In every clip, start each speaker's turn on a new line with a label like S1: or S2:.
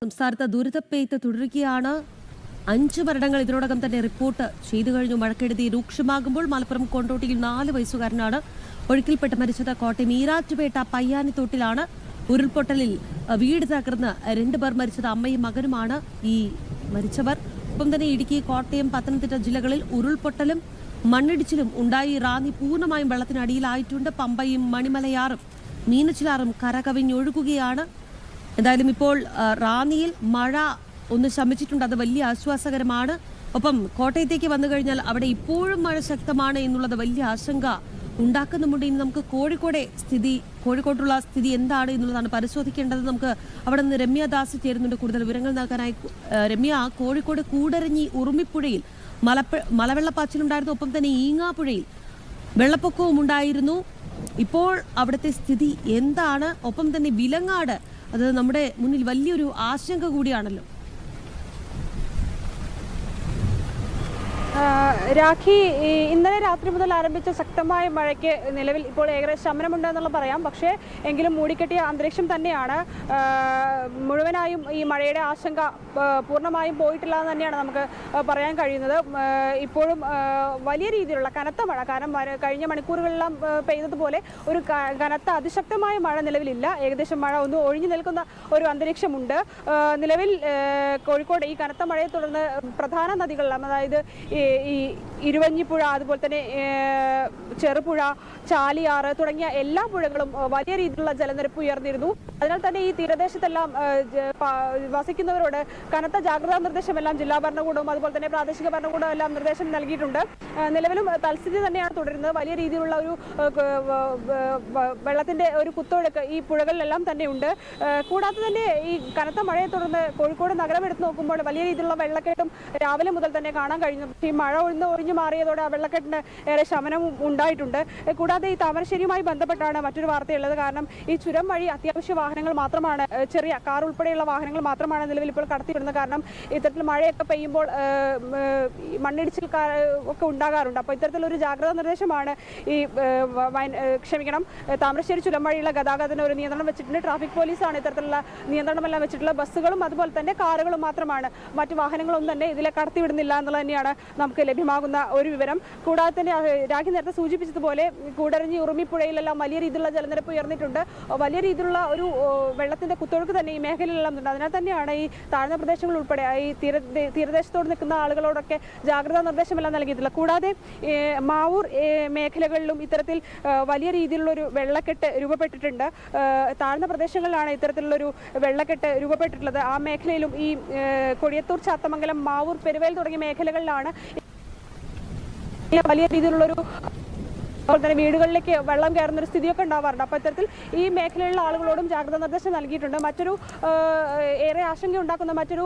S1: സംസ്ഥാനത്ത് ദുരിതപ്പെയ്ത്ത് തുടരുകയാണ്. 5 മരണങ്ങൾ ഇതിനോടകം തന്നെ റിപ്പോർട്ട് ചെയ്തു കഴിഞ്ഞു. മഴക്കെടുതി രൂക്ഷമാകുമ്പോൾ മലപ്പുറം കൊണ്ടോട്ടിയിൽ 4 വയസ്സുകാരനാണ് ഒഴുക്കിൽപ്പെട്ട് മരിച്ചത്. കോട്ടയം ഈരാറ്റുപേട്ട പയ്യാനിത്തോട്ടിലാണ് ഉരുൾപൊട്ടലിൽ വീട് തകർന്ന് 2 പേർ മരിച്ചത്. അമ്മയും മകനുമാണ് ഈ മരിച്ചവർ. ഒപ്പം തന്നെ ഇടുക്കി, കോട്ടയം, പത്തനംതിട്ട ജില്ലകളിൽ ഉരുൾപൊട്ടലും മണ്ണിടിച്ചിലും ഉണ്ടായി. റാന്നി പൂർണ്ണമായും വെള്ളത്തിനടിയിലായിട്ടുണ്ട്. പമ്പയും മണിമലയാറും മീനച്ചിലാറും കരകവിഞ്ഞൊഴുകുകയാണ്. എന്തായാലും ഇപ്പോൾ റാന്നിയിൽ മഴ ഒന്ന് ശമിച്ചിട്ടുണ്ട്. അത് വലിയ ആശ്വാസകരമാണ്. ഒപ്പം കോട്ടയത്തേക്ക് വന്നു കഴിഞ്ഞാൽ അവിടെ ഇപ്പോഴും മഴ ശക്തമാണ് എന്നുള്ളത് വലിയ ആശങ്ക ഉണ്ടാക്കുന്നുമുണ്ട്. ഇനി നമുക്ക് കോഴിക്കോട്ടുള്ള സ്ഥിതി എന്താണ് എന്നുള്ളതാണ് പരിശോധിക്കേണ്ടത്. നമുക്ക് അവിടെ നിന്ന് രമ്യ ദാസ് ചേരുന്നുണ്ട് കൂടുതൽ വിവരങ്ങൾ നൽകാനായി. രമ്യ, കോഴിക്കോട് കൂടരഞ്ഞി ഉറുമിപ്പുഴയിൽ മലവെള്ളപ്പാച്ചിലുണ്ടായിരുന്നു. ഒപ്പം തന്നെ ഈങ്ങാപ്പുഴയിൽ വെള്ളപ്പൊക്കവും ഉണ്ടായിരുന്നു. ഇപ്പോൾ അവിടുത്തെ സ്ഥിതി എന്താണ്? ഒപ്പം തന്നെ വിലങ്ങാട്, അത് നമ്മുടെ മുന്നിൽ വലിയൊരു ആശങ്ക കൂടിയാണല്ലോ.
S2: രാഖി, ഇന്നലെ രാത്രി മുതൽ ആരംഭിച്ച ശക്തമായ മഴയ്ക്ക് നിലവിൽ ഇപ്പോൾ ഏകദേശം ശമനമുണ്ടെന്നുള്ള പറയാം. പക്ഷേ എങ്കിലും മൂടിക്കെട്ടിയ അന്തരീക്ഷം തന്നെയാണ്. മുഴുവനായും ഈ മഴയുടെ ആശങ്ക പൂർണ്ണമായും പോയിട്ടില്ല എന്ന് തന്നെയാണ് നമുക്ക് പറയാൻ കഴിയുന്നത്. ഇപ്പോഴും വലിയ രീതിയിലുള്ള കനത്ത മഴ, കാരണം കഴിഞ്ഞ മണിക്കൂറുകളെല്ലാം പെയ്തതുപോലെ ഒരു കനത്ത അതിശക്തമായ മഴ നിലവിലില്ല. ഏകദേശം മഴ ഒന്ന് ഒഴിഞ്ഞു നിൽക്കുന്ന ഒരു അന്തരീക്ഷമുണ്ട് നിലവിൽ. കോഴിക്കോട് ഈ കനത്ത മഴയെ തുടർന്ന് പ്രധാന നദികളെല്ലാം, അതായത് ഈ ഇരുവഞ്ഞിപ്പുഴ, അതുപോലെ തന്നെ ചെറുപുഴ, ചാലിയാറ് തുടങ്ങിയ എല്ലാ പുഴകളും വലിയ രീതിയിലുള്ള ജലനിരപ്പ് ഉയർന്നിരുന്നു. അതിനാൽ തന്നെ ഈ തീരദേശത്തെല്ലാം വസിക്കുന്നവരോട് കനത്ത ജാഗ്രതാ നിർദ്ദേശമെല്ലാം ജില്ലാ ഭരണകൂടവും അതുപോലെ തന്നെ പ്രാദേശിക ഭരണകൂടവും എല്ലാം നിർദ്ദേശം നൽകിയിട്ടുണ്ട്. നിലവിലും തൽസ്ഥിതി തന്നെയാണ് തുടരുന്നത്. വലിയ രീതിയിലുള്ള ഒരു വെള്ളത്തിന്റെ ഒരു കുത്തൊഴുക്ക് ഈ പുഴകളിലെല്ലാം തന്നെയുണ്ട്. കൂടാതെ തന്നെ ഈ കനത്ത മഴയെ തുടർന്ന് കോഴിക്കോട് നഗരം എടുത്ത് നോക്കുമ്പോൾ വലിയ രീതിയിലുള്ള വെള്ളക്കെട്ടും രാവിലെ മുതൽ തന്നെ കാണാൻ കഴിഞ്ഞു. ഈ മഴ ഒഴിഞ്ഞു മാറിയതോടെ ആ വെള്ളക്കെട്ടിന് ഏറെ ശമനവും ഉണ്ടായിട്ടുണ്ട്. കൂടാതെ ഈ താമരശ്ശേരിയുമായി ബന്ധപ്പെട്ടാണ് മറ്റൊരു വാർത്തയുള്ളത്. കാരണം ഈ ചുരം വഴി അത്യാവശ്യ വാഹനങ്ങൾ മാത്രമാണ്, ചെറിയ കാർ ഉൾപ്പെടെയുള്ള വാഹനങ്ങൾ മാത്രമാണ് നിലവിൽ ഇപ്പോൾ കടത്തിവിടുന്നത്. കാരണം ഇത്തരത്തിൽ മഴയൊക്കെ പെയ്യുമ്പോൾ മണ്ണിടിച്ചിൽ ഒക്കെ ഉണ്ടാകാറുണ്ട്. അപ്പോൾ ഇത്തരത്തിലൊരു ജാഗ്രതാ നിർദ്ദേശമാണ് താമരശ്ശേരി ചുരം വഴിയുള്ള ഗതാഗതത്തിന് ഒരു നിയന്ത്രണം വെച്ചിട്ടുണ്ട്. ട്രാഫിക് പോലീസാണ് ഇത്തരത്തിലുള്ള നിയന്ത്രണമെല്ലാം വെച്ചിട്ടുള്ള. ബസ്സുകളും അതുപോലെ തന്നെ കാറുകളും മാത്രമാണ്, മറ്റു വാഹനങ്ങളൊന്നും തന്നെ ഇതിലെ കടത്തിവിടുന്നില്ല എന്നുള്ളത് തന്നെയാണ് നമുക്ക് ലഭ്യമാകുന്ന ഒരു വിവരം. കൂടാതെ തന്നെ രാഖി നേരത്തെ സൂചിപ്പിച്ചതുപോലെ കൂടരഞ്ഞി ഉറുമിപ്പുഴയിലെല്ലാം വലിയ രീതിയിലുള്ള ജലനിരപ്പ് ഉയർന്നിട്ടുണ്ട്. വലിയ രീതിയിലുള്ള ഒരു വെള്ളത്തിന്റെ കുത്തൊഴുക്ക് തന്നെ ഈ മേഖലയിലെല്ലാം ഉണ്ട്. അതിനാൽ തന്നെയാണ് ഈ താഴ്ന്ന പ്രദേശങ്ങൾ ഉൾപ്പെടെ ഈ തീരദേശത്തോട് നിൽക്കുന്ന ആളുകളോടൊക്കെ ജാഗ്രതാ നിർദ്ദേശമെല്ലാം നൽകിയിട്ടുള്ളത്. കൂടാതെ മാവൂർ മേഖലകളിലും ഇത്തരത്തിൽ വലിയ രീതിയിലുള്ളൊരു വെള്ളക്കെട്ട് രൂപപ്പെട്ടിട്ടുണ്ട്. താഴ്ന്ന പ്രദേശങ്ങളിലാണ് ഇത്തരത്തിലുള്ളൊരു വെള്ളക്കെട്ട് രൂപപ്പെട്ടിട്ടുള്ളത്. ആ മേഖലയിലും ഈ കൊടിയത്തൂർ, ചാത്തമംഗലം, മാവൂർ, പെരുവേൽ തുടങ്ങിയ മേഖലകളിലാണ് വലിയ രീതിയിലുള്ളൊരു അതുപോലെ തന്നെ വീടുകളിലേക്ക് വെള്ളം കയറുന്ന ഒരു സ്ഥിതിയൊക്കെ ഉണ്ടാവാറുണ്ട്. അപ്പോൾ ഇത്തരത്തിൽ ഈ മേഖലയിലുള്ള ആളുകളോടും ജാഗ്രതാ നിർദ്ദേശം നൽകിയിട്ടുണ്ട്. മറ്റൊരു ഏറെ ആശങ്ക ഉണ്ടാക്കുന്ന മറ്റൊരു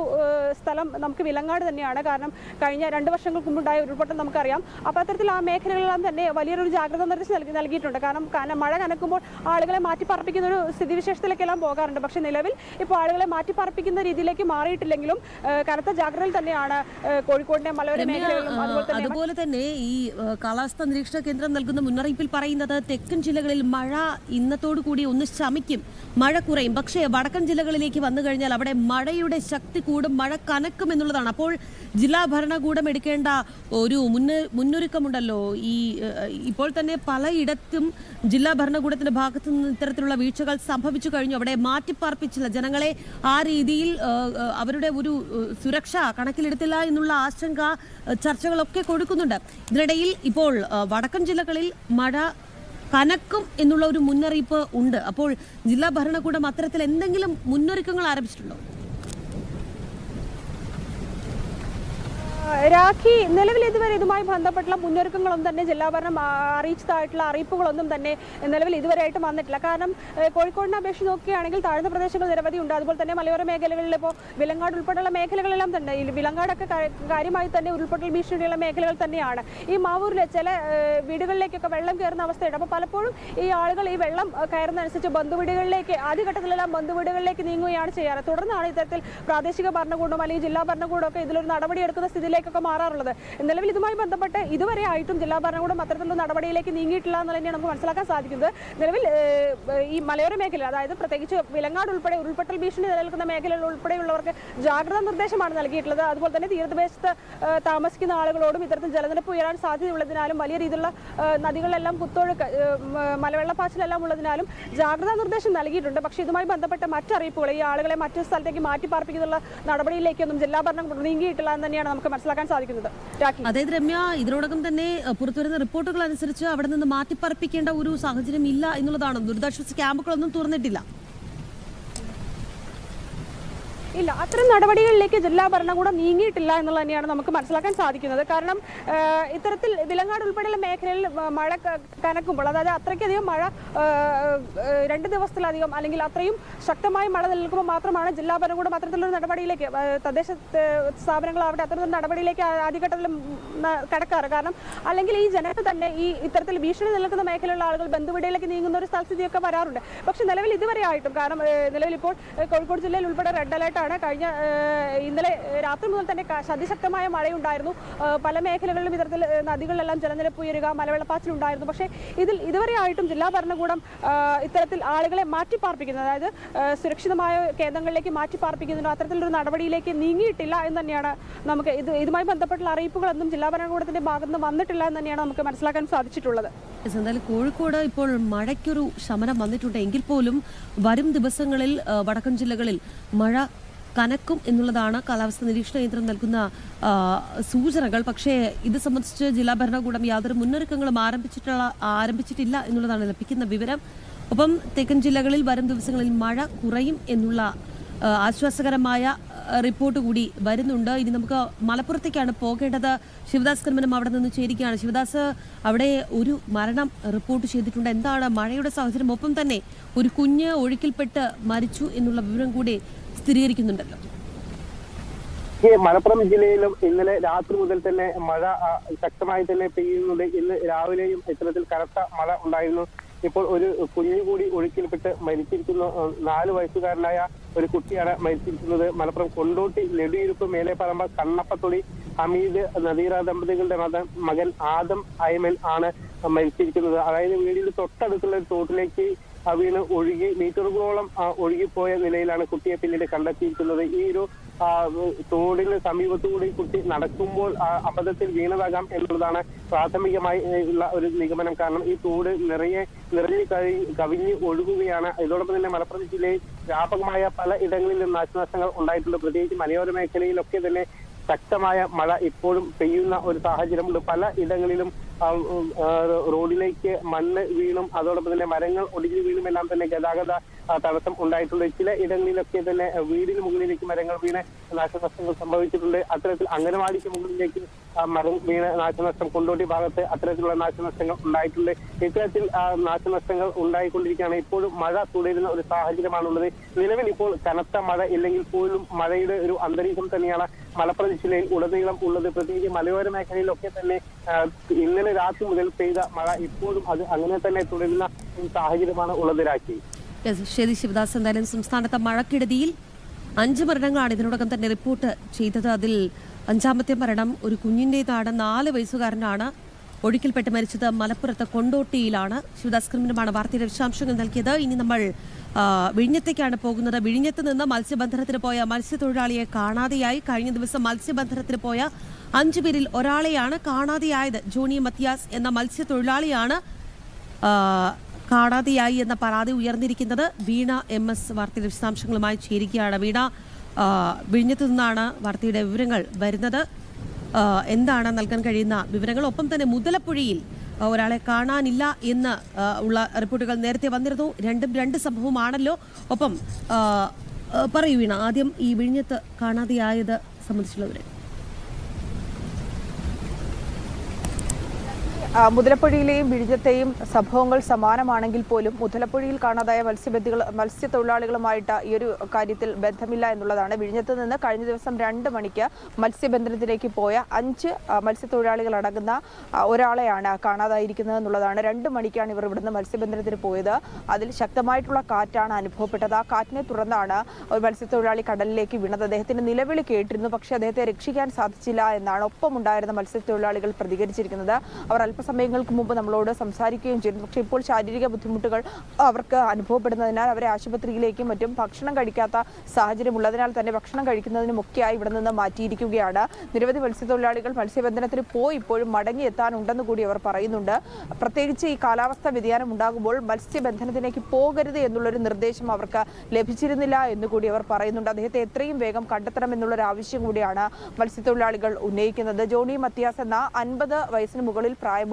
S2: സ്ഥലം നമുക്ക് വിലങ്ങാട് തന്നെയാണ്. കാരണം കഴിഞ്ഞ 2 വർഷങ്ങൾക്ക് മുമ്പുണ്ടായ ഉരുൾപൊട്ടൽ നമുക്കറിയാം. അപ്പോൾ അത്തരത്തിൽ ആ മേഖലകളെല്ലാം തന്നെ വലിയൊരു ജാഗ്രതാ നിർദ്ദേശം നൽകിയിട്ടുണ്ട്. കാരണം മഴ കനക്കുമ്പോൾ ആളുകളെ മാറ്റിപ്പാർപ്പിക്കുന്ന ഒരു സ്ഥിതിവിശേഷത്തിലേക്കെല്ലാം പോകാറുണ്ട്. പക്ഷേ നിലവിൽ ഇപ്പോൾ ആളുകളെ മാറ്റിപ്പാർപ്പിക്കുന്ന രീതിയിലേക്ക് മാറിയിട്ടില്ലെങ്കിലും കനത്ത ജാഗ്രതയിൽ തന്നെയാണ് കോഴിക്കോടിന്റെ മലയോര മേഖലകളിലും.
S1: അതുപോലെ തന്നെ ഈ കാലാവസ്ഥാ നിരീക്ഷണ കേന്ദ്രം നൽകുന്ന മുന്നറിയിപ്പിൽ പറയുന്നത് തെക്കൻ ജില്ലകളിൽ മഴ ഇന്നത്തോടുകൂടി ഒന്ന് ശമിക്കും, മഴ കുറയും. പക്ഷേ വടക്കൻ ജില്ലകളിലേക്ക് വന്നു കഴിഞ്ഞാൽ അവിടെ മഴയുടെ ശക്തി കൂടും, മഴ കനക്കും എന്നുള്ളതാണ്. അപ്പോൾ ജില്ലാ ഭരണകൂടം എടുക്കേണ്ട ഒരു മുന്നൊരുക്കമുണ്ടല്ലോ. ഇപ്പോൾ തന്നെ പലയിടത്തും ജില്ലാ ഭരണകൂടത്തിന്റെ ഭാഗത്തു നിന്ന് ഇത്തരത്തിലുള്ള വീഴ്ചകൾ സംഭവിച്ചു കഴിഞ്ഞു. അവിടെ മാറ്റിപ്പാർപ്പിച്ചില്ല ജനങ്ങളെ, ആ രീതിയിൽ അവരുടെ ഒരു സുരക്ഷ കണക്കിലെടുത്തില്ല എന്നുള്ള ആശങ്ക ചർച്ചകളൊക്കെ കൊടുക്കുന്നുണ്ട്. ഇതിനിടയിൽ ഇപ്പോൾ വടക്കൻ ജില്ലകളിൽ മഴ കനക്കും എന്നുള്ള ഒരു മുന്നറിയിപ്പ് ഉണ്ട്. അപ്പോൾ ജില്ലാ ഭരണകൂടം അത്തരത്തിൽ എന്തെങ്കിലും മുന്നൊരുക്കങ്ങൾ ആരംഭിച്ചിട്ടുണ്ടോ?
S2: രാഖി, നിലവിൽ ഇതുവരെ ഇതുമായി ബന്ധപ്പെട്ടുള്ള മുന്നൊരുക്കങ്ങളൊന്നും തന്നെ ജില്ലാ ഭരണം അറിയിച്ചതായിട്ടുള്ള അറിയിപ്പുകളൊന്നും തന്നെ നിലവിൽ ഇതുവരെയായിട്ട് വന്നിട്ടില്ല. കാരണം കോഴിക്കോടിനെ അപേക്ഷിച്ച് നോക്കുകയാണെങ്കിൽ താഴ്ന്ന പ്രദേശങ്ങൾ നിരവധി ഉണ്ട്. അതുപോലെ തന്നെ മലയോര മേഖലകളിൽ ഇപ്പോൾ വിലങ്ങാട് ഉൾപ്പെടെയുള്ള മേഖലകളെല്ലാം തന്നെ, ഈ വിലങ്ങാടൊക്കെ കാര്യമായി തന്നെ ഉരുൾപൊട്ടൽ ഭീഷണിയുള്ള മേഖലകൾ തന്നെയാണ്. ഈ മാവൂരിലെ ചില വീടുകളിലേക്കൊക്കെ വെള്ളം കയറുന്ന അവസ്ഥയുണ്ട്. അപ്പോൾ പലപ്പോഴും ഈ ആളുകൾ ഈ വെള്ളം കയറുന്നതനുസരിച്ച് ബന്ധുവീടുകളിലേക്ക്, ആദ്യഘട്ടത്തിലെല്ലാം ബന്ധുവീടുകളിലേക്ക് നീങ്ങുകയാണ് ചെയ്യാറ്. തുടർന്നാണ് ഇത്തരത്തിൽ പ്രാദേശിക ഭരണകൂടം അല്ലെങ്കിൽ ജില്ലാ ഭരണകൂടമൊക്കെ ഇതിലൊരു നടപടി എടുക്കുന്ന സ്ഥിതി ഇതിലേക്കൊക്കെ മാറാറുള്ളത്. നിലവിൽ ഇതുമായി ബന്ധപ്പെട്ട് ഇതുവരെ ആയിട്ടും ജില്ലാ ഭരണകൂടം അത്തരത്തിലുള്ള നടപടിയിലേക്ക് നീങ്ങിയിട്ടില്ല എന്ന് തന്നെയാണ് നമുക്ക് മനസ്സിലാക്കാൻ സാധിക്കുന്നത്. നിലവിൽ ഈ മലയോര മേഖല, അതായത് പ്രത്യേകിച്ച് വിലങ്ങാട് ഉൾപ്പെടെ ഉരുൾപൊട്ടൽ ഭീഷണി നിലനിൽക്കുന്ന മേഖലകൾ ഉൾപ്പെടെയുള്ളവർക്ക് ജാഗ്രതാ നിർദ്ദേശമാണ് നൽകിയിട്ടുള്ളത്. അതുപോലെ തന്നെ തീരദേശത്ത് താമസിക്കുന്ന ആളുകളോടും ഇത്തരത്തിൽ ജലനിരപ്പ് ഉയരാൻ സാധ്യതയുള്ളതിനാലും വലിയ രീതിയിലുള്ള നദികളിലെല്ലാം കുത്തൊഴുക്ക്, മലവെള്ളപ്പാച്ചിലെല്ലാം ഉള്ളതിനാലും ജാഗ്രതാ നിർദ്ദേശം നൽകിയിട്ടുണ്ട്. പക്ഷേ ഇതുമായി ബന്ധപ്പെട്ട മറ്ററിയിപ്പുകൾ, ഈ ആളുകളെ മറ്റു സ്ഥലത്തേക്ക് മാറ്റിപ്പാർപ്പിക്കുന്ന നടപടിയിലേക്കൊന്നും ജില്ലാ ഭരണകൂടം നീങ്ങിയിട്ടില്ല എന്ന് തന്നെയാണ് നമുക്ക് മനസ്സിലാക്കാൻ സാധിക്കുന്നത്.
S1: അതായത് രമ്യ, ഇതിനോടകം തന്നെ പുറത്തുവരുന്ന റിപ്പോർട്ടുകൾ അനുസരിച്ച് അവിടെ നിന്ന് മാറ്റിപ്പാർപ്പിക്കേണ്ട ഒരു സാഹചര്യം ഇല്ല എന്നുള്ളതാണ്. ദുരിതാശ്വാസ ക്യാമ്പുകളൊന്നും തുറന്നിട്ടില്ല.
S2: ഇല്ല, അത്തരം നടപടികളിലേക്ക് ജില്ലാ ഭരണകൂടം നീങ്ങിയിട്ടില്ല എന്നുള്ളത് തന്നെയാണ് നമുക്ക് മനസ്സിലാക്കാൻ സാധിക്കുന്നത്. കാരണം ഇത്തരത്തിൽ വിലങ്ങാട് ഉൾപ്പെടെയുള്ള മേഖലയിൽ മഴ കനക്കുമ്പോൾ, അതായത് അത്രയ്ക്കധികം മഴ 2 ദിവസത്തിലധികം അല്ലെങ്കിൽ അത്രയും ശക്തമായി മഴ നിൽക്കുമ്പോൾ മാത്രമാണ് ജില്ലാ ഭരണകൂടം അത്തരത്തിലൊരു നടപടിയിലേക്ക്, തദ്ദേശ സ്ഥാപനങ്ങളാവട്ടെ അത്തരത്തിലുള്ള നടപടിയിലേക്ക് ആദ്യഘട്ടത്തിൽ കടക്കാറ്. കാരണം അല്ലെങ്കിൽ ഈ ജനങ്ങൾ തന്നെ ഈ ഇത്തരത്തിൽ ഭീഷണി നിൽക്കുന്ന മേഖലയിലുള്ള ആളുകൾ ബന്ധുവീടുകളിലേക്ക് നീങ്ങുന്ന ഒരു സ്ഥിതിയൊക്കെ വരാറുണ്ട്. പക്ഷേ നിലവിൽ ഇതുവരെ ആയിട്ടും, കാരണം നിലവിൽ ഇപ്പോൾ കോഴിക്കോട് ജില്ലയിൽ ഉൾപ്പെടെ റെഡ് അലേർട്ട് ആണ്. കഴിഞ്ഞ ഇന്നലെ രാത്രി മുതൽ തന്നെ അതിശക്തമായ മഴയുണ്ടായിരുന്നു. പല മേഖലകളിലും ഇത്തരത്തിൽ നദികളിലെല്ലാം ജലനിരപ്പ് ഉയരുക, മലവെള്ളപ്പാച്ചിലുണ്ടായിരുന്നു. പക്ഷേ ഇതുവരെ ആയിട്ടും ജില്ലാ ഭരണകൂടം ഇത്തരത്തിൽ ആളുകളെ മാറ്റിപ്പാർപ്പിക്കുന്നത്, അതായത് സുരക്ഷിതമായ കേന്ദ്രങ്ങളിലേക്ക് മാറ്റിപ്പാർപ്പിക്കുന്നതിനോ അത്തരത്തിലൊരു നടപടിയിലേക്ക് നീങ്ങിയിട്ടില്ല എന്ന് തന്നെയാണ് നമുക്ക് ഇതുമായി ബന്ധപ്പെട്ടുള്ള അറിയിപ്പുകളൊന്നും ജില്ലാ ഭരണകൂടത്തിന്റെ ഭാഗത്ത് നിന്ന് വന്നിട്ടില്ല എന്ന് തന്നെയാണ് നമുക്ക് മനസ്സിലാക്കാൻ സാധിച്ചിട്ടുള്ളത്.
S1: എന്തായാലും കോഴിക്കോട് ഇപ്പോൾ മഴയ്ക്കൊരു ശമനം വന്നിട്ടുണ്ട് എങ്കിൽ പോലും വരും ദിവസങ്ങളിൽ വടക്കൻ ജില്ലകളിൽ മഴ കനക്കും എന്നുള്ളതാണ് കാലാവസ്ഥാ നിരീക്ഷണ കേന്ദ്രം നൽകുന്ന സൂചനകൾ. പക്ഷേ ഇത് സംബന്ധിച്ച് ജില്ലാ ഭരണകൂടം യാതൊരു മുന്നൊരുക്കങ്ങളും ആരംഭിച്ചിട്ടില്ല എന്നുള്ളതാണ് ലഭിക്കുന്ന വിവരം. ഒപ്പം തെക്കൻ ജില്ലകളിൽ വരും ദിവസങ്ങളിൽ മഴ കുറയും എന്നുള്ള ആശ്വാസകരമായ റിപ്പോർട്ട് കൂടി വരുന്നുണ്ട്. ഇനി നമുക്ക് മലപ്പുറത്തേക്കാണ് പോകേണ്ടത്. ശിവദാസ് കർമ്മനം അവിടെ നിന്ന് ചേരുകയാണ്. ശിവദാസ്, അവിടെ ഒരു മരണം റിപ്പോർട്ട് ചെയ്തിട്ടുണ്ട്. എന്താണ് മഴയുടെ സാഹചര്യം? ഒപ്പം തന്നെ ഒരു കുഞ്ഞ് ഒഴുക്കിൽപ്പെട്ട് മരിച്ചു എന്നുള്ള വിവരം കൂടി സ്ഥിരീകരിക്കുന്നുണ്ടല്ലോ.
S3: മലപ്പുറം ജില്ലയിലും ഇന്നലെ രാത്രി മുതൽ തന്നെ മഴ ശക്തമായി തന്നെ പെയ്യുന്നുണ്ട്. ഇന്ന് രാവിലെയും ഇത്തരത്തിൽ കനത്ത മഴ ഉണ്ടായിരുന്നു. ഇപ്പോൾ ഒരു കുഞ്ഞു കൂടി ഒഴുക്കിൽപ്പെട്ട് മരിച്ചിരിക്കുന്നു. 4 വയസ്സുകാരനായ ഒരു കുട്ടിയാണ് മരിച്ചിരിക്കുന്നത്. മലപ്പുറം കൊണ്ടോട്ടി നെടിയിരുപ്പ് മേലെപ്പറമ്പ കണ്ണപ്പത്തൊടി ഹമീദ് നദീറ ദമ്പതികളുടെ മകൻ ആദം അയമൻ ആണ് മരിച്ചിരിക്കുന്നത്. അതായത് വീടിന് തൊട്ടടുത്തുള്ള ഒരു തോട്ടിലേക്ക് വീണ് ഒഴുകി മീറ്ററുകളോളം ഒഴുകിപ്പോയ നിലയിലാണ് കുട്ടിയെ പിന്നീട് കണ്ടെത്തിയിരിക്കുന്നത്. ഈ ഒരു തോടിന് സമീപത്തുകൂടി കുട്ടി നടക്കുമ്പോൾ അബദ്ധത്തിൽ വീണതാകാം എന്നുള്ളതാണ് പ്രാഥമികമായി ഉള്ള ഒരു നിഗമനം. കാരണം ഈ തോട് നിറഞ്ഞു കവിഞ്ഞ് ഒഴുകുകയാണ്. ഇതോടൊപ്പം തന്നെ മലപ്പുറം ജില്ലയിൽ വ്യാപകമായ പല ഇടങ്ങളിലും നാശനഷ്ടങ്ങൾ ഉണ്ടായിട്ടുണ്ട്. പ്രത്യേകിച്ച് മലയോര മേഖലയിലൊക്കെ തന്നെ ശക്തമായ മഴ ഇപ്പോഴും പെയ്യുന്ന ഒരു സാഹചര്യമുണ്ട്. പല ഇടങ്ങളിലും റോഡിലേക്ക് മണ്ണ് വീണും അതോടൊപ്പം തന്നെ മരങ്ങൾ ഒടിഞ്ഞു വീണും എല്ലാം തന്നെ ഗതാഗത തടസ്സം ഉണ്ടായിട്ടുണ്ട്. ചില ഇടങ്ങളിലൊക്കെ തന്നെ വീടിന് മുകളിലേക്ക് മരങ്ങൾ വീണ് നാശനഷ്ടങ്ങൾ സംഭവിച്ചിട്ടുണ്ട്. അത്തരത്തിൽ അംഗനവാടിക്ക് മുകളിലേക്ക് മരം വീണ് നാശനഷ്ടം, കൊണ്ടോട്ടി ഭാഗത്ത് അത്തരത്തിലുള്ള നാശനഷ്ടങ്ങൾ ഉണ്ടായിട്ടുണ്ട്. ഇത്തരത്തിൽ നാശനഷ്ടങ്ങൾ ഉണ്ടായിക്കൊണ്ടിരിക്കുകയാണ്. ഇപ്പോഴും മഴ തുടരുന്ന ഒരു സാഹചര്യമാണുള്ളത്. നിലവിൽ ഇപ്പോൾ കനത്ത മഴ ഇല്ലെങ്കിൽ പോലും മഴയുടെ ഒരു അന്തരീക്ഷം തന്നെയാണ് മലപ്പുറം ജില്ലയിൽ ഉടനീളം ഉള്ളത്. പ്രത്യേകിച്ച് മലയോര മേഖലയിലൊക്കെ തന്നെ ഇന്നലെ രാത്രി മുതൽ പെയ്ത മഴ ഇപ്പോഴും അത് അങ്ങനെ തന്നെ തുടരുന്ന സാഹചര്യമാണ് ഉള്ളത്. രാഖി,
S1: ശരി ശിവദാസ്. എന്തായാലും സംസ്ഥാനത്തെ മഴക്കെടുതിയിൽ 5 മരണങ്ങളാണ് ഇതിനോടകം തന്നെ റിപ്പോർട്ട് ചെയ്തത്. അതിൽ 5ാമത്തെ മരണം ഒരു കുഞ്ഞിൻ്റെതാണ്. 4 വയസ്സുകാരനാണ് ഒഴുക്കിൽപ്പെട്ട് മരിച്ചത്. മലപ്പുറത്ത് കൊണ്ടോട്ടിയിലാണ്. ശിവദാസ് കർമ്മനമാണ് വാർത്തയുടെ വിശദാംശങ്ങൾ നൽകിയത്. ഇനി നമ്മൾ വിഴിഞ്ഞത്തേക്കാണ് പോകുന്നത്. വിഴിഞ്ഞത്ത് നിന്ന് മത്സ്യബന്ധനത്തിന് പോയ മത്സ്യത്തൊഴിലാളിയെ കാണാതെയായി. കഴിഞ്ഞ ദിവസം മത്സ്യബന്ധനത്തിന് പോയ 5 പേരിൽ ഒരാളെയാണ് കാണാതെയായത്. ജോണി മത്തിയാസ് എന്ന മത്സ്യത്തൊഴിലാളിയാണ് കാണാതെയായി എന്ന പരാതി ഉയർന്നിരിക്കുന്നത്. വീണ MS വാർത്തയുടെ വിശദാംശങ്ങളുമായി ചേരുകയാണ്. വീണ, വിഴിഞ്ഞത്ത് നിന്നാണ് വാർത്തയുടെ വിവരങ്ങൾ വരുന്നത്. എന്താണ് നൽകാൻ കഴിയുന്ന വിവരങ്ങൾ? ഒപ്പം തന്നെ മുതലപ്പുഴയിൽ ഒരാളെ കാണാനില്ല എന്ന് ഉള്ള റിപ്പോർട്ടുകൾ നേരത്തെ വന്നിരുന്നു. രണ്ടും 2 സംഭവമാണല്ലോ. ഒപ്പം പറയൂ വീണ, ആദ്യം ഈ വിഴിഞ്ഞത്ത് കാണാതെയായത് സംബന്ധിച്ചുള്ള വിവരം.
S4: മുതലപ്പുഴയിലെയും വിഴിഞ്ഞത്തെയും സംഭവങ്ങൾ സമാനമാണെങ്കിൽ പോലും മുതലപ്പുഴയിൽ കാണാതായ മത്സ്യത്തൊഴിലാളികളുമായിട്ട് ഈ ഒരു കാര്യത്തിൽ ബന്ധമില്ല എന്നുള്ളതാണ്. വിഴിഞ്ഞത്ത് നിന്ന് കഴിഞ്ഞ ദിവസം 2 മണിക്ക് മത്സ്യബന്ധനത്തിലേക്ക് പോയ 5 മത്സ്യത്തൊഴിലാളികൾ അടങ്ങുന്ന ഒരാളെയാണ് കാണാതായിരിക്കുന്നത് എന്നുള്ളതാണ്. 2 മണിക്കാണ് ഇവർ ഇവിടുന്ന് മത്സ്യബന്ധനത്തിന് പോയത്. അതിൽ ശക്തമായിട്ടുള്ള കാറ്റാണ് അനുഭവപ്പെട്ടത്. ആ കാറ്റിനെ തുടർന്നാണ് ഒരു മത്സ്യത്തൊഴിലാളി കടലിലേക്ക് വീണത്. അദ്ദേഹത്തിന്റെ നിലവിളി കേട്ടിരുന്നു, പക്ഷേ അദ്ദേഹത്തെ രക്ഷിക്കാൻ സാധിച്ചില്ല എന്നാണ് ഒപ്പമുണ്ടായിരുന്ന മത്സ്യത്തൊഴിലാളികൾ പ്രതികരിച്ചിരിക്കുന്നത്. അവർ അല്പസമയങ്ങൾക്ക് മുമ്പ് നമ്മളോട് സംസാരിക്കുകയും ചെയ്തു. പക്ഷേ ഇപ്പോൾ ശാരീരിക ബുദ്ധിമുട്ടുകൾ അവർക്ക് അനുഭവപ്പെടുന്നതിനാൽ അവരെ ആശുപത്രിയിലേക്കും മറ്റും ഭക്ഷണം കഴിക്കാത്ത സാഹചര്യം ഉള്ളതിനാൽ തന്നെ ഭക്ഷണം കഴിക്കുന്നതിനുമൊക്കെയായി ഇവിടെ നിന്ന് മാറ്റിയിരിക്കുകയാണ്. നിരവധി മത്സ്യത്തൊഴിലാളികൾ മത്സ്യബന്ധനത്തിന് പോയി ഇപ്പോഴും മടങ്ങിയെത്താനുണ്ടെന്ന് കൂടി അവർ പറയുന്നുണ്ട്. പ്രത്യേകിച്ച് ഈ കാലാവസ്ഥ വ്യതിയാനം ഉണ്ടാകുമ്പോൾ മത്സ്യബന്ധനത്തിലേക്ക് പോകരുത് എന്നുള്ളൊരു നിർദ്ദേശം അവർക്ക് ലഭിച്ചിരുന്നില്ല എന്ന് കൂടി അവർ പറയുന്നുണ്ട്. അദ്ദേഹത്തെ എത്രയും വേഗം കണ്ടെത്തണമെന്നുള്ളൊരു ആവശ്യം കൂടിയാണ് മത്സ്യത്തൊഴിലാളികൾ ഉന്നയിക്കുന്നത്. ജോണി മത്തിയാസ് എന്ന 50 വയസ്സിന് മുകളിൽ പ്രായമുള്ള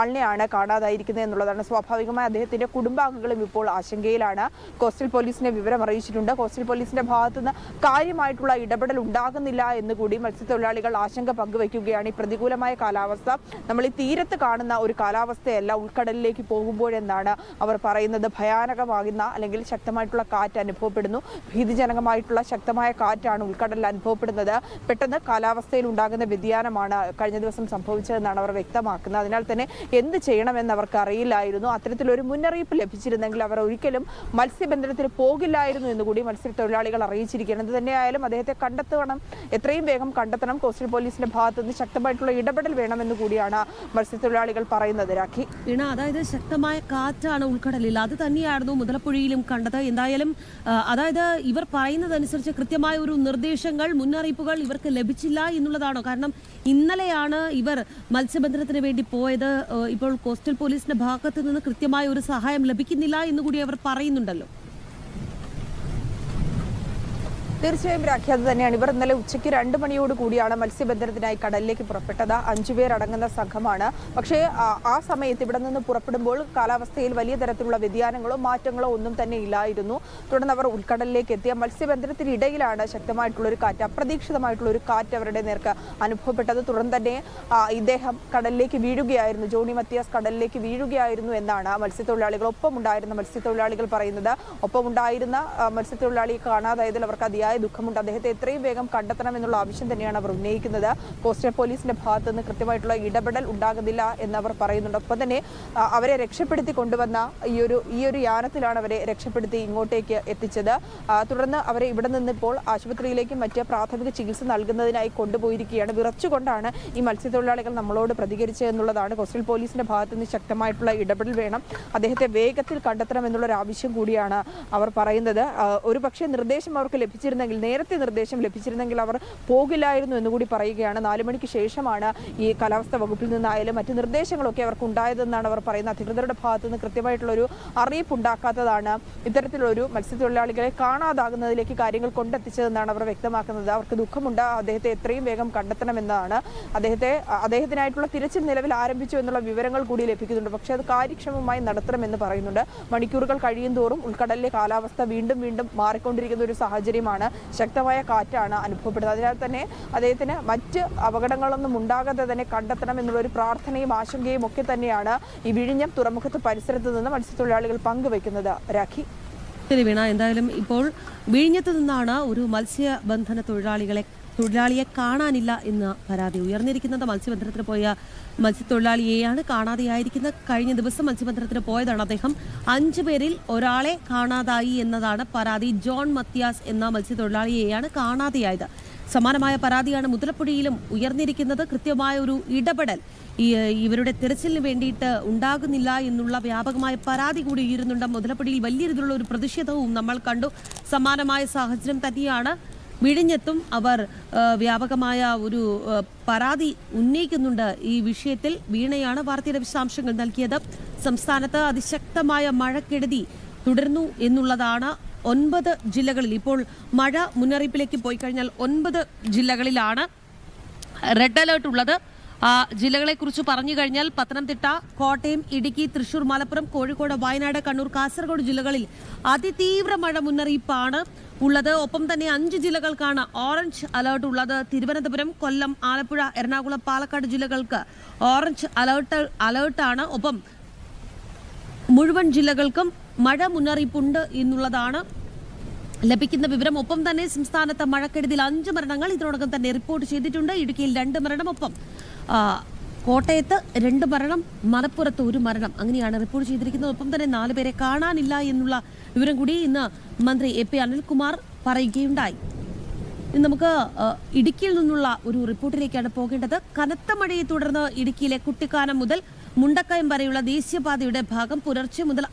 S4: ആളിനെയാണ് കാണാതായിരിക്കുന്നത് എന്നുള്ളതാണ്. സ്വാഭാവികമായി അദ്ദേഹത്തിന്റെ കുടുംബാംഗങ്ങളും ഇപ്പോൾ ആശങ്കയിലാണ്. കോസ്റ്റൽ പോലീസിനെ വിവരം അറിയിച്ചിട്ടുണ്ട്. കോസ്റ്റൽ പോലീസിന്റെ ഭാഗത്തുനിന്ന് കാര്യമായിട്ടുള്ള ഇടപെടൽ ഉണ്ടാകുന്നില്ല എന്ന് കൂടി മത്സ്യത്തൊഴിലാളികൾ ആശങ്ക പങ്കുവയ്ക്കുകയാണ്. ഈ പ്രതികൂലമായ കാലാവസ്ഥ നമ്മൾ ഈ തീരത്ത് കാണുന്ന ഒരു കാലാവസ്ഥയല്ല ഉൾക്കടലിലേക്ക് പോകുമ്പോഴെന്നാണ് അവർ പറയുന്നത്. ഭയാനകമാകുന്ന അല്ലെങ്കിൽ ശക്തമായിട്ടുള്ള കാറ്റ് അനുഭവപ്പെടുന്നു. ഭീതിജനകമായിട്ടുള്ള ശക്തമായ കാറ്റാണ് ഉൾക്കടലിൽ അനുഭവപ്പെടുന്നത്. പെട്ടെന്ന് കാലാവസ്ഥയിൽ ഉണ്ടാകുന്ന വ്യതിയാനമാണ് കഴിഞ്ഞ ദിവസം സംഭവിച്ചതെന്നാണ് അവർ വ്യക്തമാക്കുന്നത്. അതിനാൽ തന്നെ എന്ത് ചെയ്യണമെന്ന് അവർക്ക് അറിയില്ലായിരുന്നു. അത്തരത്തിലൊരു മുന്നറിയിപ്പ് ലഭിച്ചിരുന്നെങ്കിൽ അവർ ഒരിക്കലും മത്സ്യബന്ധനത്തിന് പോകില്ലായിരുന്നു എന്നുകൂടി മത്സ്യത്തൊഴിലാളികൾ അറിയിച്ചിരിക്കുകയാണ്. എന്ത് തന്നെയായാലും അദ്ദേഹത്തെ കണ്ടെത്തണം, എത്രയും വേഗം കണ്ടെത്തണം. കോസ്റ്റൽ പോലീസിന്റെ ഭാഗത്തു നിന്ന് ശക്തമായിട്ടുള്ള ഇടപെടൽ വേണമെന്ന് കൂടിയാണ് മത്സ്യത്തൊഴിലാളികൾ പറയുന്നത്. രാഖി,
S1: അതായത് ശക്തമായ കാറ്റാണ് ഉൾക്കടലിൽ, അത് തന്നെയായിരുന്നു മുതലപ്പുഴയിലും കണ്ടത്. എന്തായാലും അതായത് ഇവർ പറയുന്നതനുസരിച്ച് കൃത്യമായ ഒരു നിർദ്ദേശങ്ങൾ, മുന്നറിയിപ്പുകൾ ഇവർക്ക് ലഭിച്ചില്ല എന്നുള്ളതാണോ? കാരണം ഇന്നലെയാണ് ഇവർ മത്സ്യബന്ധനത്തിന് വേണ്ടി പോയത്. ഇപ്പോൾ കോസ്റ്റൽ പോലീസിന്റെ ഭാഗത്ത് നിന്ന് കൃത്യമായ ഒരു സഹായം ലഭിക്കുന്നില്ല എന്നുകൂടി അവർ പറയുന്നുണ്ടല്ലോ.
S4: തീർച്ചയായും രാഖി, അത് തന്നെയാണ്. ഇവർ ഇന്നലെ ഉച്ചയ്ക്ക് 2 മണിയോട് കൂടിയാണ് മത്സ്യബന്ധനത്തിനായി കടലിലേക്ക് പുറപ്പെട്ടത്. 5 പേർ അടങ്ങുന്ന സംഘമാണ്. പക്ഷേ ആ സമയത്ത് ഇവിടെ നിന്ന് പുറപ്പെടുമ്പോൾ കാലാവസ്ഥയിൽ വലിയ തരത്തിലുള്ള വ്യതിയാനങ്ങളോ മാറ്റങ്ങളോ ഒന്നും തന്നെ ഇല്ലായിരുന്നു. തുടർന്ന് അവർ ഉൾക്കടലിലേക്ക് എത്തിയ മത്സ്യബന്ധനത്തിനിടയിലാണ് ശക്തമായിട്ടുള്ളൊരു കാറ്റ്, അപ്രതീക്ഷിതമായിട്ടുള്ളൊരു കാറ്റ് അവരുടെ നേർക്ക് അനുഭവപ്പെട്ടത്. തുടർന്ന് തന്നെ ഇദ്ദേഹം കടലിലേക്ക് വീഴുകയായിരുന്നു. ജോണി മത്തിയാസ് കടലിലേക്ക് വീഴുകയായിരുന്നു എന്നാണ് ഒപ്പമുണ്ടായിരുന്ന മത്സ്യത്തൊഴിലാളികൾ പറയുന്നത്. ഒപ്പമുണ്ടായിരുന്ന മത്സ്യത്തൊഴിലാളിയെ കാണാതായതിൽ അവർക്ക് അതിയായ ദുഃഖമുണ്ട്. അദ്ദേഹത്തെ എത്രയും വേഗം കണ്ടെത്തണമെന്നുള്ള ആവശ്യം തന്നെയാണ് അവർ ഉന്നയിക്കുന്നത്. കോസ്റ്റൽ പോലീസിന്റെ ഭാഗത്തു നിന്ന് കൃത്യമായിട്ടുള്ള ഇടപെടൽ ഉണ്ടാകുന്നില്ല എന്ന് അവർ പറയുന്നുണ്ട്. ഒപ്പം തന്നെ അവരെ രക്ഷപ്പെടുത്തി കൊണ്ടുവന്ന ഈ ഒരു യാനത്തിലാണ് അവരെ രക്ഷപ്പെടുത്തി ഇങ്ങോട്ടേക്ക് എത്തിച്ചത്. തുടർന്ന് അവരെ ഇവിടെ നിന്നിപ്പോൾ ആശുപത്രിയിലേക്കും മറ്റ് പ്രാഥമിക ചികിത്സ നൽകുന്നതിനായി കൊണ്ടുപോയിരിക്കുകയാണ്. വിറച്ചുകൊണ്ടാണ് ഈ മത്സ്യത്തൊഴിലാളികൾ നമ്മളോട് പ്രതികരിച്ചത് എന്നുള്ളതാണ്. കോസ്റ്റൽ പോലീസിന്റെ ഭാഗത്തു നിന്ന് ശക്തമായിട്ടുള്ള ഇടപെടൽ വേണം, അദ്ദേഹത്തെ വേഗത്തിൽ കണ്ടെത്തണമെന്നുള്ള ഒരു ആവശ്യം കൂടിയാണ് അവർ പറയുന്നത്. ഒരു പക്ഷേ നേരത്തെ നിർദ്ദേശം ലഭിച്ചിരുന്നെങ്കിൽ അവർ പോകില്ലായിരുന്നു എന്നുകൂടി പറയുകയാണ്. 4 മണിക്ക് ശേഷമാണ് ഈ കാലാവസ്ഥാ വകുപ്പിൽ നിന്നായാലും മറ്റ് നിർദ്ദേശങ്ങളൊക്കെ അവർക്ക് ഉണ്ടായതെന്നാണ് അവർ പറയുന്നത്. അധികൃതരുടെ ഭാഗത്തു നിന്ന് കൃത്യമായിട്ടുള്ളൊരു അറിയിപ്പ് ഉണ്ടാക്കാത്തതാണ് ഇത്തരത്തിലൊരു മത്സ്യത്തൊഴിലാളികളെ കാണാതാകുന്നതിലേക്ക് കാര്യങ്ങൾ കൊണ്ടെത്തിച്ചതെന്നാണ് അവർ വ്യക്തമാക്കുന്നത്. അവർക്ക് ദുഃഖമുണ്ട്, അദ്ദേഹത്തെ എത്രയും വേഗം കണ്ടെത്തണമെന്നാണ്. അദ്ദേഹത്തിനായിട്ടുള്ള തിരച്ചിൽ നിലവിൽ ആരംഭിച്ചു എന്നുള്ള വിവരങ്ങൾ കൂടി ലഭിക്കുന്നുണ്ട്. പക്ഷേ അത് കാര്യക്ഷമമായി നടത്തണമെന്ന് പറയുന്നുണ്ട്. മണിക്കൂറുകൾ കഴിയും തോറും ഉൾക്കടലിലെ കാലാവസ്ഥ വീണ്ടും മാറിക്കൊണ്ടിരിക്കുന്ന ഒരു സാഹചര്യമാണ്. ശക്തമായ കാറ്റാണ് അനുഭവപ്പെടുന്നത്. അതിനാൽ തന്നെ അദ്ദേഹത്തിന് മറ്റ് അപകടങ്ങളൊന്നും ഉണ്ടാകാതെ തന്നെ കണ്ടെത്തണം എന്നുള്ളൊരു പ്രാർത്ഥനയും ആശങ്കയും ഒക്കെ തന്നെയാണ് ഈ വിഴിഞ്ഞം തുറമുഖത്ത് പരിസരത്ത് നിന്ന് മത്സ്യത്തൊഴിലാളികൾ പങ്കുവെക്കുന്നത്. രാഖി,
S1: ശരി വീണ, എന്തായാലും ഇപ്പോൾ വിഴിഞ്ഞത്ത് നിന്നാണ് ഒരു മത്സ്യബന്ധന തൊഴിലാളിയെ കാണാനില്ല എന്ന പരാതി ഉയർന്നിരിക്കുന്നത്. മത്സ്യബന്ധനത്തിന് പോയ മത്സ്യത്തൊഴിലാളിയെയാണ് കാണാതെയായിരിക്കുന്നത്. കഴിഞ്ഞ ദിവസം മത്സ്യബന്ധനത്തിന് പോയതാണ് അദ്ദേഹം. 5 പേരിൽ ഒരാളെ കാണാതായി എന്നതാണ് പരാതി. ജോൺ മത്തിയാസ് എന്ന മത്സ്യത്തൊഴിലാളിയെയാണ് കാണാതെയായത്. സമാനമായ പരാതിയാണ് മുതലപ്പുഴയിലും ഉയർന്നിരിക്കുന്നത്. കൃത്യമായ ഒരു ഇടപെടൽ ഇവരുടെ തിരച്ചിലിന് വേണ്ടിയിട്ട് ഉണ്ടാകുന്നില്ല എന്നുള്ള വ്യാപകമായ പരാതി കൂടി ഉയരുന്നുണ്ട്. മുതലപ്പുഴയിൽ വലിയ രീതിയിലുള്ള ഒരു പ്രതിഷേധവും നമ്മൾ കണ്ടു. സമാനമായ സാഹചര്യം തന്നെയാണ് വിഴിഞ്ഞത്തും. അവർ വ്യാപകമായ ഒരു പരാതി ഉന്നയിക്കുന്നുണ്ട് ഈ വിഷയത്തിൽ. വീണയാണ് വാർത്തയുടെ വിശദാംശങ്ങൾ നൽകിയത്. സംസ്ഥാനത്ത് അതിശക്തമായ മഴക്കെടുതി തുടരുന്നു എന്നുള്ളതാണ്. 9 ജില്ലകളിൽ ഇപ്പോൾ മഴ മുന്നറിയിപ്പിലേക്ക് പോയി കഴിഞ്ഞാൽ 9 ജില്ലകളിലാണ് റെഡ് അലേർട്ട് ഉള്ളത്. ജില്ലകളെക്കുറിച്ച് പറഞ്ഞു കഴിഞ്ഞാൽ പത്തനംതിട്ട, കോട്ടയം, ഇടുക്കി, തൃശൂർ, മലപ്പുറം, കോഴിക്കോട്, വയനാട്, കണ്ണൂർ, കാസർഗോഡ് ജില്ലകളിൽ അതിതീവ്ര മഴ മുന്നറിയിപ്പാണ് ഉള്ളത്. ഒപ്പം തന്നെ 5 ജില്ലകൾക്കാണ് ഓറഞ്ച് അലർട്ട് ഉള്ളത്. തിരുവനന്തപുരം, കൊല്ലം, ആലപ്പുഴ, എറണാകുളം, പാലക്കാട് ജില്ലകൾക്ക് ഓറഞ്ച് അലർട്ടാണ്. ഒപ്പം മുഴുവൻ ജില്ലകൾക്കും മഴ മുന്നറിയിപ്പുണ്ട് എന്നുള്ളതാണ് ലഭിക്കുന്ന വിവരം. ഒപ്പം തന്നെ സംസ്ഥാനത്ത് മഴക്കെടുതിയിൽ 5 മരണങ്ങൾ ഇതിനോടകം തന്നെ റിപ്പോർട്ട് ചെയ്തിട്ടുണ്ട്. ഇടുക്കിയിൽ 2 മരണം, ഒപ്പം കോട്ടയത്ത് 2 മരണം, മലപ്പുറത്ത് 1 മരണം, അങ്ങനെയാണ് റിപ്പോർട്ട് ചെയ്തിരിക്കുന്നത്. ഒപ്പം തന്നെ 4 പേരെ കാണാനില്ല എന്നുള്ള വിവരം കൂടി ഇന്ന് മന്ത്രി AP അനിൽകുമാർ പറയുകയുണ്ടായി. ഇനി നമുക്ക് ഇടുക്കിയിൽ നിന്നുള്ള ഒരു റിപ്പോർട്ടിലേക്കാണ് പോകേണ്ടത്. കനത്ത മഴയെ തുടർന്ന് ഇടുക്കിയിലെ കുട്ടിക്കാനം മുതൽ മുണ്ടക്കയം വരെയുള്ള ദേശീയപാതയുടെ ഭാഗം പുലർച്ചെ മുതൽ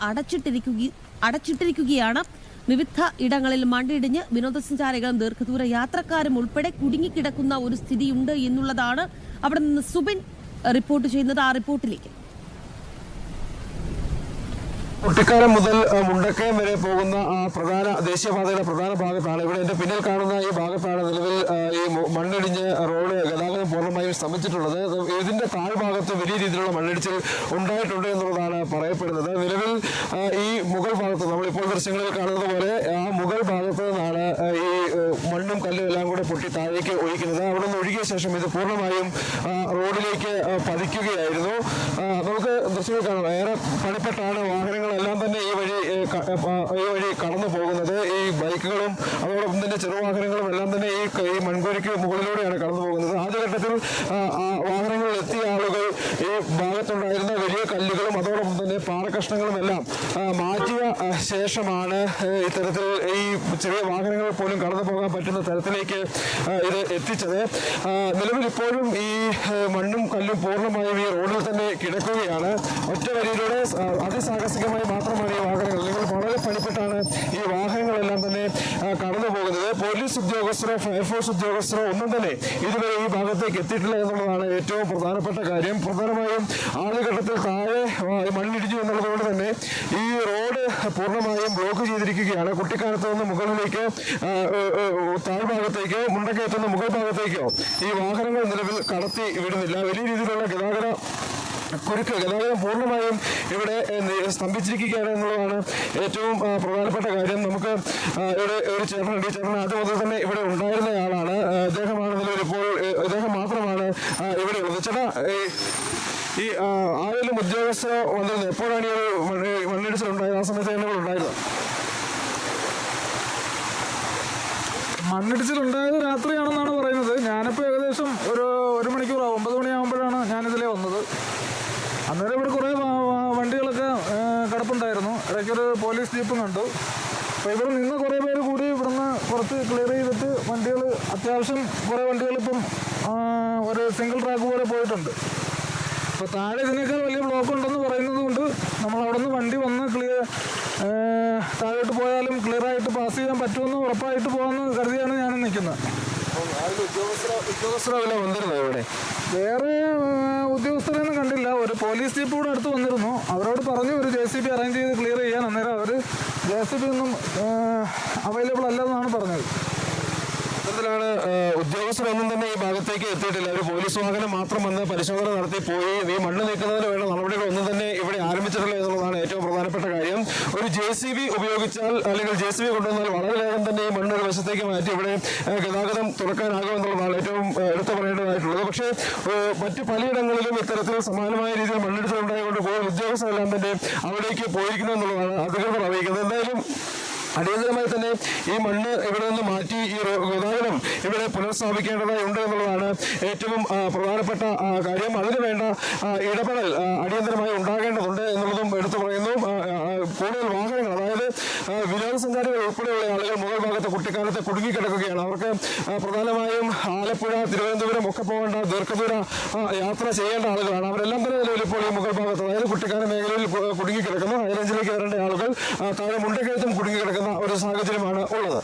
S1: അടച്ചിട്ടിരിക്കുകയാണ്. വിവിധ ഇടങ്ങളിൽ മണ്ണിടിഞ്ഞ് വിനോദസഞ്ചാരികളും ദീർഘദൂര യാത്രക്കാരും ഉൾപ്പെടെ കുടുങ്ങിക്കിടക്കുന്ന ഒരു സ്ഥിതിയുണ്ട് എന്നുള്ളതാണ് അവിടെ നിന്ന് സുബിൻ റിപ്പോർട്ട് ചെയ്യുന്നത്. ആ റിപ്പോർട്ടിലേക്ക്.
S5: കുട്ടിക്കാനം മുതൽ മുണ്ടക്കയം വരെ പോകുന്ന പ്രധാന ദേശീയപാതയുടെ പ്രധാന ഭാഗത്താണ്. ഇവിടെ എൻ്റെ പിന്നിൽ കാണുന്ന ഈ ഭാഗത്താണ് നിലവിൽ ഈ മണ്ണിടിഞ്ഞ് റോഡ് ഗതാഗതം പൂർണ്ണമായും സ്തംഭിച്ചിട്ടുള്ളത്. ഇതിന്റെ താഴ്ഭാഗത്ത് വലിയ രീതിയിലുള്ള മണ്ണിടിച്ചിൽ ഉണ്ടായിട്ടുണ്ട് എന്നുള്ളതാണ് പറയപ്പെടുന്നത്. നിലവിൽ ഈ മുകൾ ഭാഗത്ത് നമ്മളിപ്പോൾ ദൃശ്യങ്ങളിൽ കാണുന്നത് പോലെ ആ മുകൾ ഭാഗത്ത് നിന്നാണ് ഈ മണ്ണും കല്ലും എല്ലാം കൂടെ പൊട്ടി താഴേക്ക് ഒഴിക്കുന്നത്. അവിടെ നിന്ന് ഒഴുകിയ ശേഷം ഇത് പൂർണ്ണമായും റോഡിലേക്ക് പതിക്കുകയായിരുന്നു. നമുക്ക് ദൃശ്യങ്ങൾ കാണാം. ഏറെ പണിപ്പെട്ടാണ് വാഹനങ്ങൾ എല്ലാം തന്നെ ഈ വഴി കടന്നു പോകുന്നത്. ഈ ബൈക്കുകളും അതോടൊപ്പം തന്നെ ചെറുവാഹനങ്ങളും എല്ലാം തന്നെ ഈ മൺകുരയ്ക്ക് മുകളിലൂടെയാണ് കടന്നു പോകുന്നത്. ആദ്യഘട്ടത്തിൽ വാഹനങ്ങളിൽ എത്തിയ ആളുകൾ ഈ ഭാഗത്തുണ്ടായിരുന്ന വലിയ കല്ലുകളും അതോടൊപ്പം തന്നെ പാറക്കഷ്ണങ്ങളും എല്ലാം മാറ്റിയ ശേഷമാണ് ഇത്തരത്തിൽ ഈ ചെറിയ വാഹനങ്ങൾ പോലും കടന്നു പോകാൻ പറ്റുന്ന തരത്തിലേക്ക് ഇത് എത്തിച്ചത്. നിലവിൽ ഇപ്പോഴും ഈ മണ്ണും കല്ലും പൂർണ്ണമായും ഈ റോഡിൽ തന്നെ കിടക്കുകയാണ്. ഒറ്റ വരിയിലൂടെ അതിസാഹസികമായി മാത്രമാണ് ഈ വാഹനങ്ങൾ, അല്ലെങ്കിൽ വളരെ പണിപ്പെട്ടാണ് ഈ വാഹനങ്ങളെല്ലാം തന്നെ കടന്നു പോകുന്നത്. പോലീസ് ഉദ്യോഗസ്ഥരോ ഫയർഫോഴ്സ് ഉദ്യോഗസ്ഥരോ ഒന്നും തന്നെ ഇതുവരെ ഈ ഭാഗത്തേക്ക് എത്തിയിട്ടില്ല എന്നുള്ളതാണ് ഏറ്റവും പ്രധാനപ്പെട്ട കാര്യം. പ്രധാനമായും ആദ്യഘട്ടത്തിൽ താഴെ മണ്ണിടിച്ചു എന്നുള്ളതുകൊണ്ട് തന്നെ ഈ റോഡ് പൂർണ്ണമായും ബ്ലോക്ക് ചെയ്തിരിക്കുകയാണ്. കുട്ടിക്കാനത്ത് നിന്ന് മുകളിലേക്ക് താഴ്ഭാഗത്തേക്കോ മുണ്ടക്കയത്ത് നിന്ന് മുകൾ ഭാഗത്തേക്കോ ഈ വാഹനങ്ങൾ നിലവിൽ കടത്തി വിടുന്നില്ല. വലിയ രീതിയിലുള്ള ഗതാഗതം പൂർണ്ണമായും ഇവിടെ സ്തംഭിച്ചിരിക്കുകയാണ് എന്നുള്ളതാണ് ഏറ്റവും പ്രധാനപ്പെട്ട കാര്യം. നമുക്ക് ഇവിടെ ഒരു ചേട്ടനുണ്ട്. ഈ ചേട്ടൻ ആദ്യം മുതൽ തന്നെ ഇവിടെ ഉണ്ടായിരുന്നയാളാണ്. അദ്ദേഹമാണ് നിലവിലിപ്പോൾ അദ്ദേഹം മാത്രമാണ് ഇവിടെ ഉള്ളത്. ചേട്ടാ, ഈ ആരെങ്കിലും ഉദ്യോഗസ്ഥർ വന്നിരുന്നത് എപ്പോഴാണ് ഈ മണ്ണിടിച്ചിലുണ്ടായത്? ആ സമയത്ത് ഇവിടെ ഉണ്ടായിരുന്നത്?
S6: മണ്ണിടിച്ചിലുണ്ടായത് രാത്രിയാണെന്നാണ് പറയുന്നത്. ഞാനിപ്പോൾ ഏകദേശം ഒരു മണിക്കൂർ 9 മണിയാകുമ്പോഴാണ് ഞാനിതിലേ വന്നത്. അന്നേരം ഇവിടെ കുറേ വണ്ടികളൊക്കെ കിടപ്പുണ്ടായിരുന്നു. ഇടയ്ക്കൊരു പോലീസ് ജീപ്പും കണ്ടു. അപ്പോൾ ഇവിടെ നിന്ന് കുറേ പേര് കൂടി ഇവിടുന്ന് കുറച്ച് ക്ലിയർ ചെയ്തിട്ട് വണ്ടികൾ, അത്യാവശ്യം കുറേ വണ്ടികളിപ്പം ഒരു സിംഗിൾ ട്രാക്ക് പോലെ പോയിട്ടുണ്ട്. അപ്പോൾ താഴെ ഇതിനേക്കാൾ വലിയ ബ്ലോക്ക് ഉണ്ടെന്ന് പറയുന്നത് കൊണ്ട് നമ്മൾ അവിടെ നിന്ന് വണ്ടി വന്ന് താഴോട്ട് പോയാലും ക്ലിയറായിട്ട് പാസ് ചെയ്യാൻ പറ്റുമെന്ന് ഉറപ്പായിട്ട് പോകാമെന്ന് കരുതിയാണ് ഞാൻ നിൽക്കുന്നത്.
S5: ഉദ്യോഗസ്ഥരല്ല വന്നിരുന്നത് ഇവിടെ?
S6: വേറെ ഉദ്യോഗസ്ഥരെയൊന്നും കണ്ടില്ല. ഒരു പോലീസ് ജീപ്പ് കൂടെ അടുത്ത് വന്നിരുന്നു. അവരോട് പറഞ്ഞു ഒരു JCB അറേഞ്ച് ചെയ്ത് ക്ലിയർ ചെയ്യാൻ. അന്നേരം അവർ JCB ഒന്നും അവൈലബിൾ അല്ലെന്നാണ് പറഞ്ഞത്.
S5: ഇത്തരത്തിലാണ് ഉദ്യോഗസ്ഥരൊന്നും തന്നെ ഈ ഭാഗത്തേക്ക് എത്തിയിട്ടില്ല. ഒരു പോലീസ് വാഹനം മാത്രം വന്ന് പരിശോധന നടത്തി പോയി. ഈ മണ്ണ് നീക്കുന്നതിന് വേണ്ട നടപടികളൊന്നും തന്നെ ഇവിടെ ആരംഭിച്ചിട്ടില്ല എന്നുള്ളതാണ് ഏറ്റവും പ്രധാനപ്പെട്ട കാര്യം. ഒരു JCB ഉപയോഗിച്ചാൽ, അല്ലെങ്കിൽ JCB കൊണ്ടുവന്നാൽ വളരെ വേഗം തന്നെ ഈ മണ്ണ് ഒരു വശത്തേക്ക് മാറ്റി ഇവിടെ ഗതാഗതം തുറക്കാനാകുമെന്നുള്ളതാണ് ഏറ്റവും എടുത്തു പറയേണ്ടതായിട്ടുള്ളത്. പക്ഷേ മറ്റു പലയിടങ്ങളിലും ഇത്തരത്തിൽ സമാനമായ രീതിയിൽ മണ്ണിടിച്ചിലുണ്ടായതുകൊണ്ട് കൂടുതൽ ഉദ്യോഗസ്ഥരെല്ലാം തന്നെ അവിടേക്ക് പോയിരിക്കുന്നു എന്നുള്ളതാണ് അധികൃതർ അറിയിക്കുന്നത്. എന്തായാലും അടിയന്തരമായി തന്നെ ഈ മണ്ണ് ഇവിടെ നിന്ന് മാറ്റി ഈ ഗതാഗതം ഇവിടെ പുനഃസ്ഥാപിക്കേണ്ടതായുണ്ട് എന്നുള്ളതാണ് ഏറ്റവും പ്രധാനപ്പെട്ട കാര്യം. അതിന് വേണ്ട ഇടപെടൽ അടിയന്തരമായി ഉണ്ടാകേണ്ടതുണ്ട് എന്നുള്ളതും എടുത്തു പറയുന്നു. കൂടുതൽ വാഹനങ്ങൾ, അതായത് വിനോദസഞ്ചാരികൾ ഉൾപ്പെടെയുള്ള ആളുകൾ മുകൾ ഭാഗത്ത് കുട്ടിക്കാലത്ത് കുടുങ്ങിക്കിടക്കുകയാണ്. അവർക്ക് പ്രധാനമായും ആലപ്പുഴ, തിരുവനന്തപുരം ഒക്കെ പോകേണ്ട ദീർഘദൂര യാത്ര ചെയ്യേണ്ട ആളുകളാണ്. അവരെല്ലാം തന്നെ നിലവിൽ ഇപ്പോൾ ഈ മുകൾ ഭാഗത്ത്, അതായത് കുട്ടിക്കാനം മേഖലയിൽ കുടുങ്ങിക്കിടക്കുന്നു. ഹൈറേഞ്ചിലേക്ക് വരേണ്ട ആളുകൾ താഴെ മുണ്ടക്കയത്തും കുടുങ്ങിക്കിടക്കുന്ന ഒരു സാഹചര്യമാണ് ഉള്ളത്.